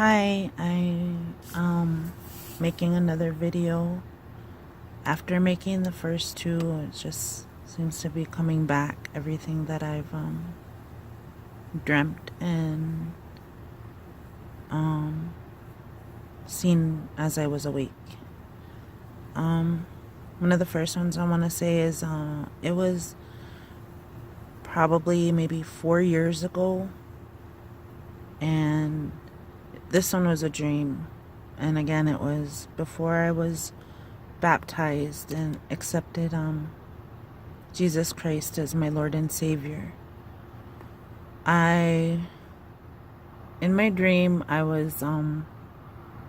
Hi, making another video. After making the first two, it just seems to be coming back. Everything that I've dreamt and seen as I was awake. One of the first ones I want to say is it was probably maybe 4 years ago, and this one was a dream. And again, it was before I was baptized and accepted Jesus Christ as my Lord and Savior. In my dream, I was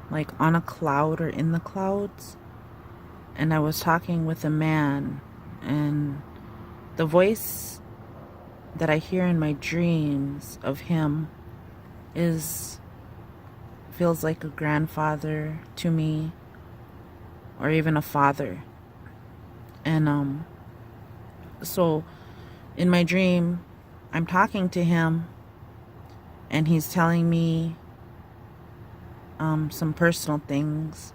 like on a cloud or in the clouds, and I was talking with a man, and the voice that I hear in my dreams of him feels like a grandfather to me, or even a father. And so in my dream, I'm talking to him, and he's telling me some personal things,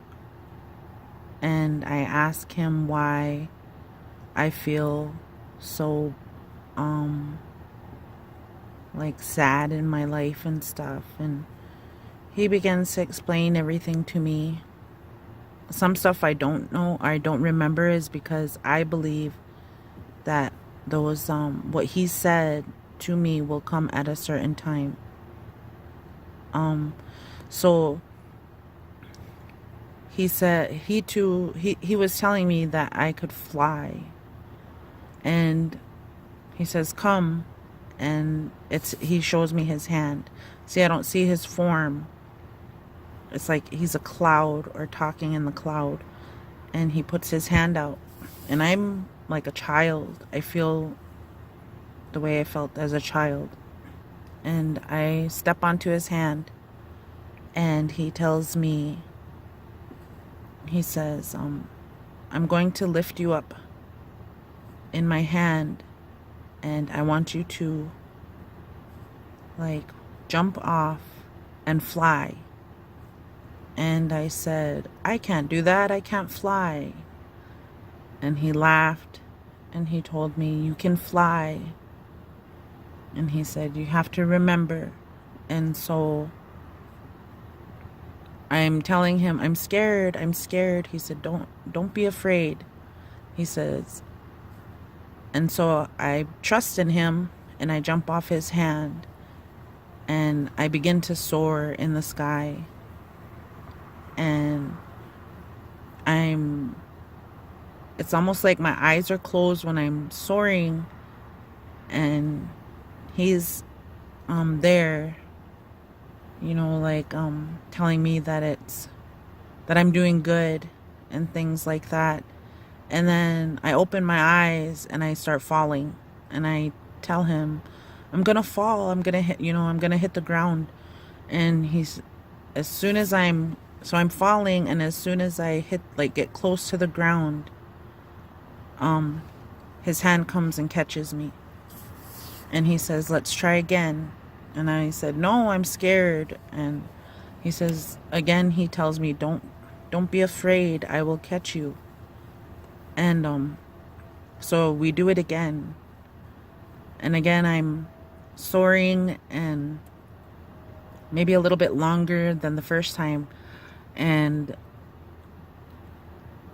and I ask him why I feel so like sad in my life and stuff, and he begins to explain everything to me. Some stuff I don't know, I don't remember, is because I believe that those what he said to me will come at a certain time. So he said he was telling me that I could fly, and he says come, and he shows me his hand. See, I don't see his form. It's like he's a cloud or talking in the cloud, and he puts his hand out, and I'm like a child. I feel the way I felt as a child, and I step onto his hand, and he tells me, he says, I'm going to lift you up in my hand, and I want you to like jump off and fly. And I said, I can't do that, I can't fly. And he laughed, and he told me, you can fly. And he said, you have to remember. And so I'm telling him, I'm scared. He said, don't be afraid. He says, and so I trust in him, and I jump off his hand, and I begin to soar in the sky. And it's almost like my eyes are closed when I'm soaring, and he's there, like telling me that I'm doing good and things like that. And then I open my eyes and I start falling, and I tell him, I'm gonna fall, I'm gonna hit the ground. And I'm falling, and as soon as I get close to the ground, his hand comes and catches me, and he says, let's try again. And I said, no, I'm scared. And he says again, he tells me, don't be afraid, I will catch you. And so we do it again, and again I'm soaring, and maybe a little bit longer than the first time. And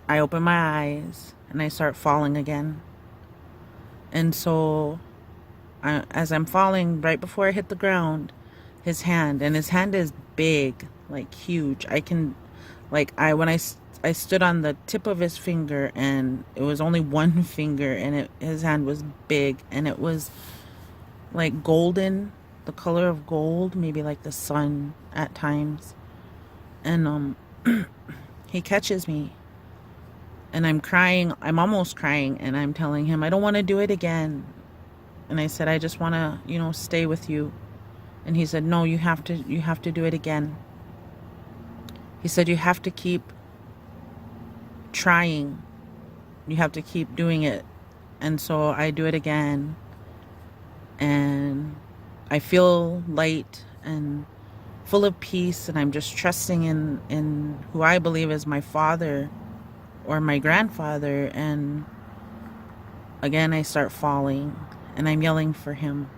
I open my eyes, and I start falling again. And so as I'm falling, right before I hit the ground, his hand is big, like huge. When I stood on the tip of his finger, and it was only one finger, and his hand was big, and it was like golden, the color of gold, maybe like the sun at times. And he catches me, and I'm crying. I'm almost crying, and I'm telling him I don't want to do it again. And I said, I just want to, stay with you. And he said, no, you have to do it again. He said, you have to keep trying. You have to keep doing it. And so I do it again, and I feel light, and full of peace, and I'm just trusting in who I believe is my father or my grandfather. And again, I start falling and I'm yelling for him,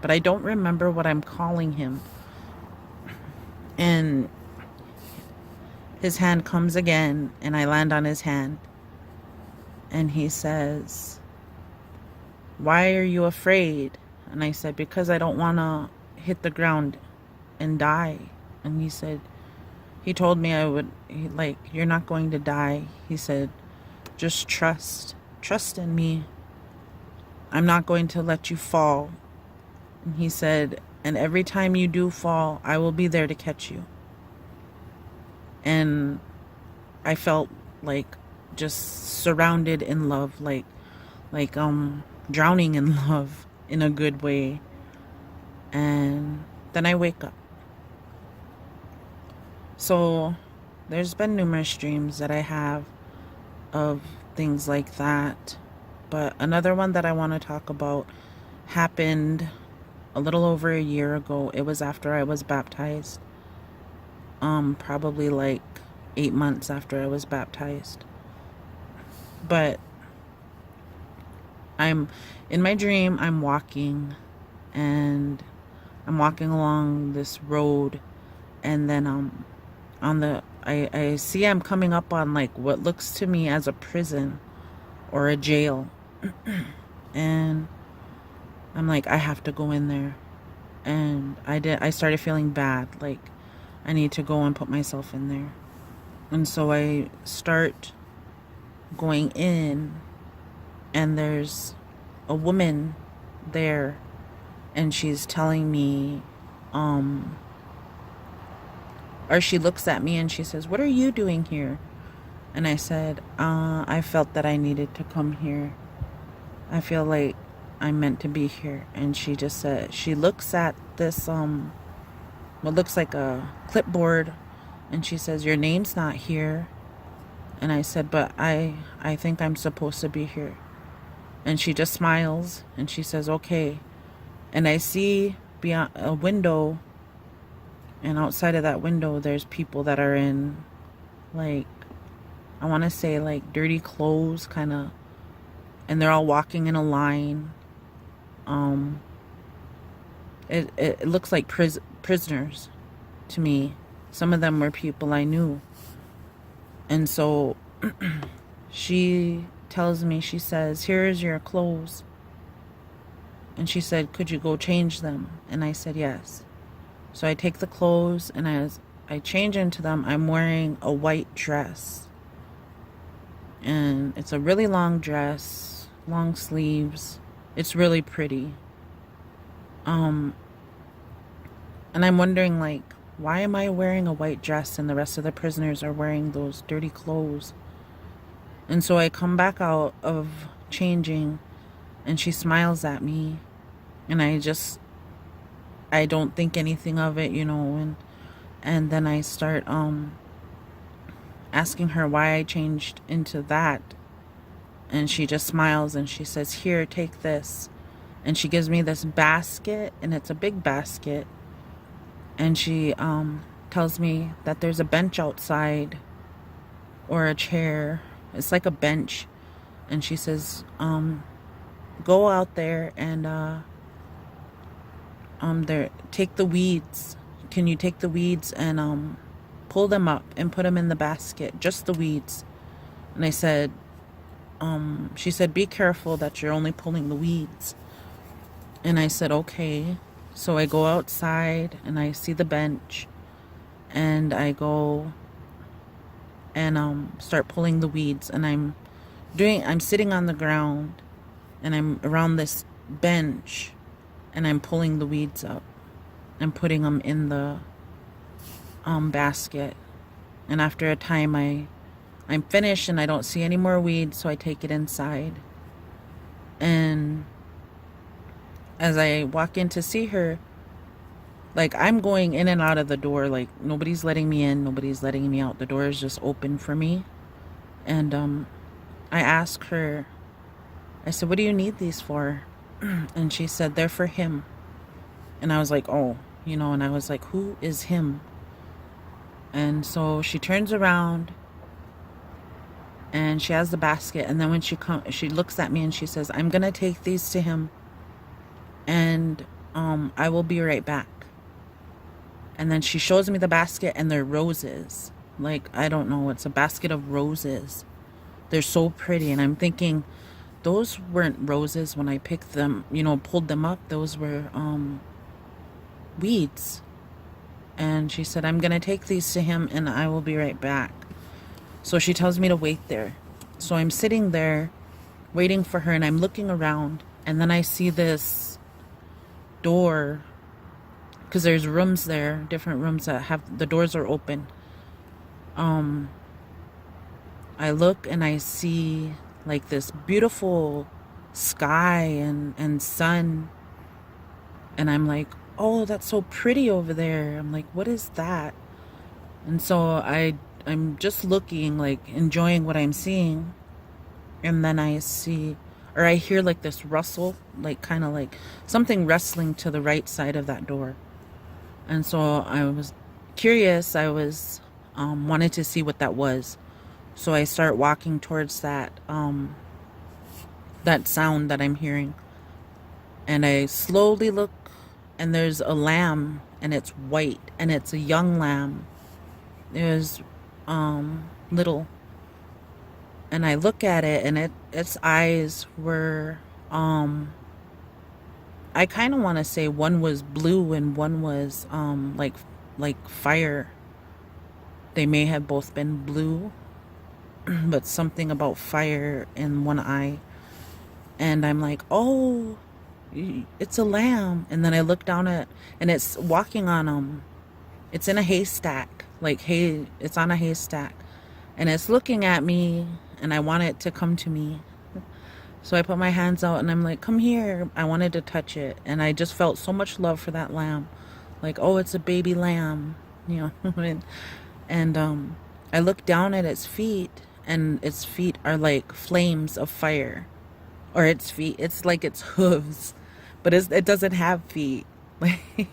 but I don't remember what I'm calling him. And his hand comes again, and I land on his hand. And he says, "Why are you afraid?" And I said, "Because I don't want to hit the ground and die." And he said, he told me I would, like, "You're not going to die." He said, "Just trust. Trust in me. I'm not going to let you fall." And he said, "And every time you do fall, I will be there to catch you." And I felt like just surrounded in love, like drowning in love in a good way. And then I wake up. So there's been numerous dreams that I have of things like that. But another one that I want to talk about happened a little over a year ago. It was after I was baptized. Probably like 8 months after I was baptized. But I'm in my dream, I'm walking, and I'm walking along this road, and then on the I see I'm coming up on like what looks to me as a prison or a jail. And I'm like, I have to go in there. And I started feeling bad, like I need to go and put myself in there. And so I start going in, and there's a woman there, and she's telling me, or she looks at me and she says, "What are you doing here?" And I said, I felt that I needed to come here. I feel like I'm meant to be here." And she just said, she looks at this, what looks like a clipboard, and she says, "Your name's not here." And I said, "But I think I'm supposed to be here." And she just smiles and she says, "Okay." And I see beyond a window, and outside of that window, there's people that are in, like, I want to say like dirty clothes, kind of, and they're all walking in a line. Um, it looks like prisoners to me. Some of them were people I knew. And so she tells me, she says, "Here's your clothes." And she said, "Could you go change them?" And I said, "Yes." So I take the clothes, and as I change into them, I'm wearing a white dress. And it's a really long dress, long sleeves. It's really pretty. And I'm wondering, like, why am I wearing a white dress and the rest of the prisoners are wearing those dirty clothes? And so I come back out of changing, and she smiles at me, and I don't think anything of it, and then I start asking her why I changed into that. And she just smiles and she says, "Here, take this." And she gives me this basket, and it's a big basket. And she tells me that there's a bench outside, or a chair. It's like a bench. And she says, "Go out there and take the weeds. Can you take the weeds and pull them up and put them in the basket, just the weeds?" And I said, she said, "Be careful that you're only pulling the weeds." And I said, "Okay." So I go outside and I see the bench, and I go and start pulling the weeds, and I'm sitting on the ground, and I'm around this bench, and I'm pulling the weeds up and putting them in the basket. And after a time, I'm finished and I don't see any more weeds, so I take it inside. And as I walk in to see her, like, I'm going in and out of the door, like nobody's letting me in, nobody's letting me out. The door is just open for me. And I ask her, I said, "What do you need these for?" And she said, "They're for him." And I was like, "Oh." and I was like, who is him? And so she turns around and she has the basket, and then when she looks at me and she says, I'm gonna take these to him, and I will be right back. And then she shows me the basket, and they're roses. Like, I don't know, it's a basket of roses. They're so pretty, and I'm thinking, those weren't roses when I picked them, pulled them up. Those were weeds. And she said, I'm gonna take these to him and I will be right back. So she tells me to wait there. So I'm sitting there waiting for her, and I'm looking around, and then I see this door, because there's rooms there, different rooms that have the doors are open. I look and I see like this beautiful sky and sun, and I'm like, oh, that's so pretty over there. I'm like, what is that? And so I'm just looking, like enjoying what I'm seeing, and then I hear like this rustle, like kind of like something rustling to the right side of that door. And so I was curious. I was wanted to see what that was. So I start walking towards that sound that I'm hearing, and I slowly look, and there's a lamb, and it's white, and it's a young lamb. There's little, and I look at it, and its eyes were I kind of want to say one was blue and one was like fire. They may have both been blue, but something about fire in one eye. And I'm like, oh, it's a lamb. And then I look down at, and it's walking on it's in a haystack, like hay. It's on a haystack, and it's looking at me, and I want it to come to me. So I put my hands out and I'm like, come here. I wanted to touch it. And I just felt so much love for that lamb. Like, oh, it's a baby lamb, and I look down at its feet, and its feet are like flames of fire. Or its feet, it's like its hooves, but it doesn't have feet. Like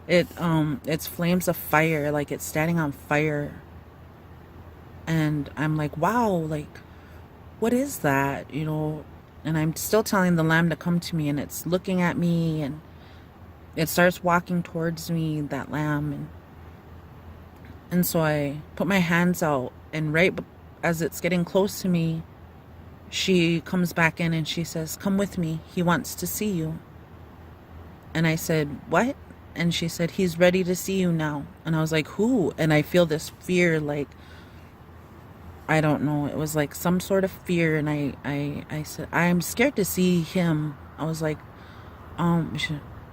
it's flames of fire, like it's standing on fire. And I'm like, wow, like, what is that? And I'm still telling the lamb to come to me, and it's looking at me, and it starts walking towards me, that lamb. And so I put my hands out, and right as it's getting close to me, she comes back in and she says, come with me, he wants to see you. And I said, what? And she said, he's ready to see you now. And I was like, who? And I feel this fear, like, I don't know. It was like some sort of fear. And I said, I'm scared to see him. I was like,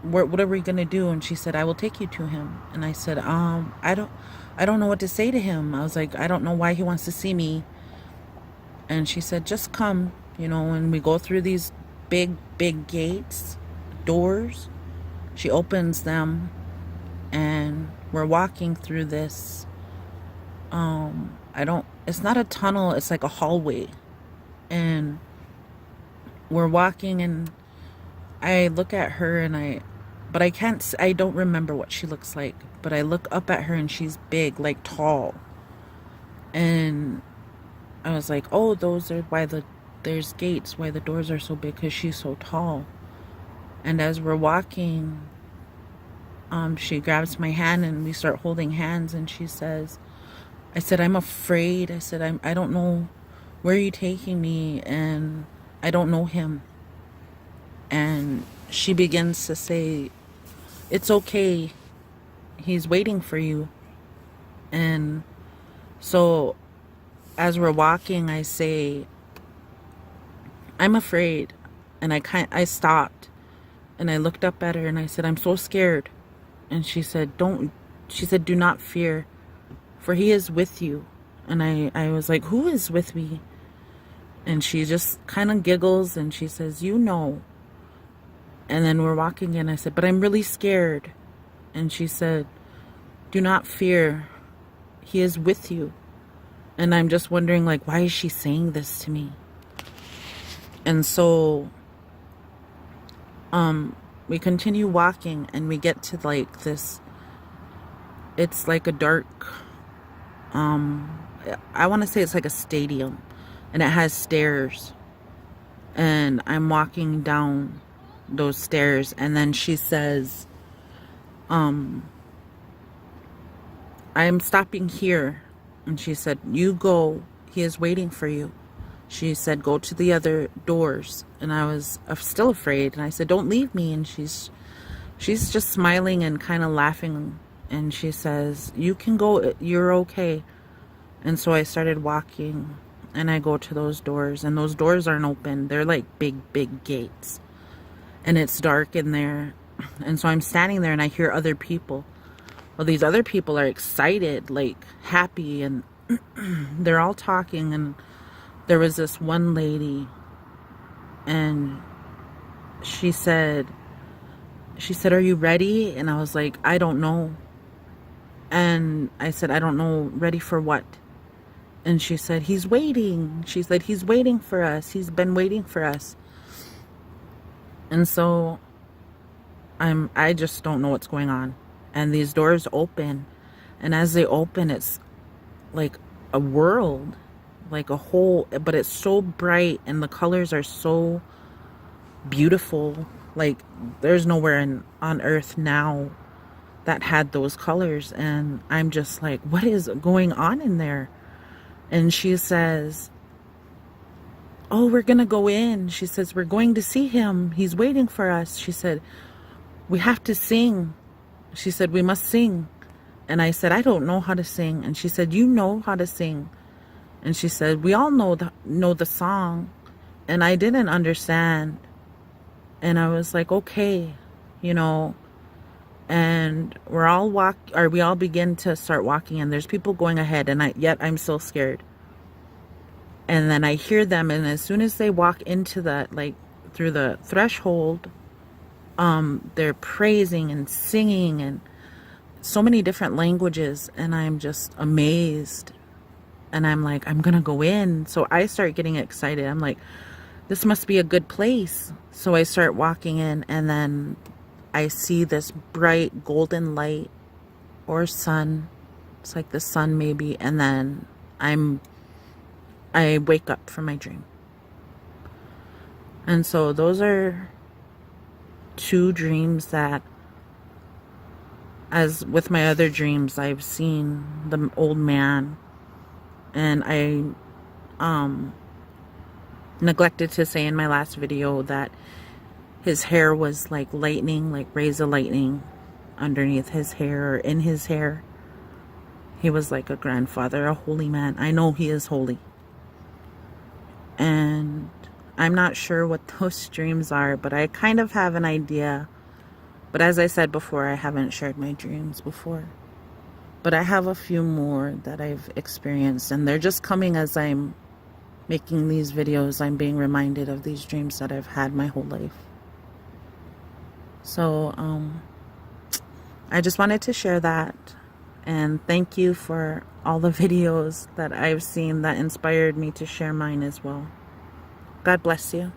what are we going to do? And she said, I will take you to him. And I said, I don't know what to say to him. I was like, I don't know why he wants to see me. And she said, just come, and we go through these big, big gates, doors. She opens them, and we're walking through this, it's not a tunnel, it's like a hallway. And we're walking, and I look at her, and but I don't remember what she looks like, but I look up at her, and she's big, like tall. And I was like, oh, those are there's gates, why the doors are so big, because she's so tall. And as we're walking, she grabs my hand, and we start holding hands, and she says, I said, I'm afraid. I said, I don't know where you're taking me, and I don't know him. And she begins to say, it's okay. He's waiting for you. And so as we're walking, I say, I'm afraid. And I stopped, and I looked up at her, and I said, I'm so scared. And she said, do not fear, for he is with you. And I was like, who is with me? And she just kind of giggles, and she says, And then we're walking, and I said, but I'm really scared. And she said, do not fear, he is with you. And I'm just wondering, like, why is she saying this to me? And so we continue walking, and we get to like this it's like a dark, I want to say it's like a stadium, and it has stairs, and I'm walking down those stairs, and then she says, I'm stopping here. And she said, you go, he is waiting for you. She said, go to the other doors. And I was still afraid, and I said, don't leave me. And she's just smiling and kind of laughing, and she says, you can go, you're okay. And so I started walking, and I go to those doors, and those doors aren't open. They're like big gates, and it's dark in there. And so I'm standing there, and I hear other people. Well, these other people are excited, like happy, and they're all talking. And there was this one lady, and she said, are you ready? And I was like, I don't know. And I said, I don't know, ready for what? And she said, he's waiting. She said, he's waiting for us. He's been waiting for us. And so I just don't know what's going on. And these doors open, and as they open, it's like a world, like a whole, but it's so bright, and the colors are so beautiful. Like there's nowhere on earth now that had those colors. And I'm just like, what is going on in there? And she says, oh, we're gonna go in. She says, we're going to see him. He's waiting for us. She said, we have to sing. She said, we must sing. And I said, I don't know how to sing. And she said, you know how to sing. And she said, we all know the song. And I didn't understand. And I was like, okay, you know. And we all begin to start walking, and there's people going ahead, and yet I'm so scared. And then I hear them, and as soon as they walk into that, like through the threshold, they're praising and singing and so many different languages, and I'm just amazed. And I'm like, I'm gonna go in. So I start getting excited. I'm like, this must be a good place. So I start walking in, and then I see this bright golden light or sun. It's like the sun maybe. And then I wake up from my dream. And so those are two dreams that, as with my other dreams, I've seen the old man. And I neglected to say in my last video that his hair was like lightning, like rays of lightning underneath his hair or in his hair. He was like a grandfather, a holy man. I know he is holy. And I'm not sure what those dreams are, but I kind of have an idea. But as I said before, I haven't shared my dreams before. But I have a few more that I've experienced, and they're just coming as I'm making these videos. I'm being reminded of these dreams that I've had my whole life. So I just wanted to share that, and thank you for all the videos that I've seen that inspired me to share mine as well. God bless you.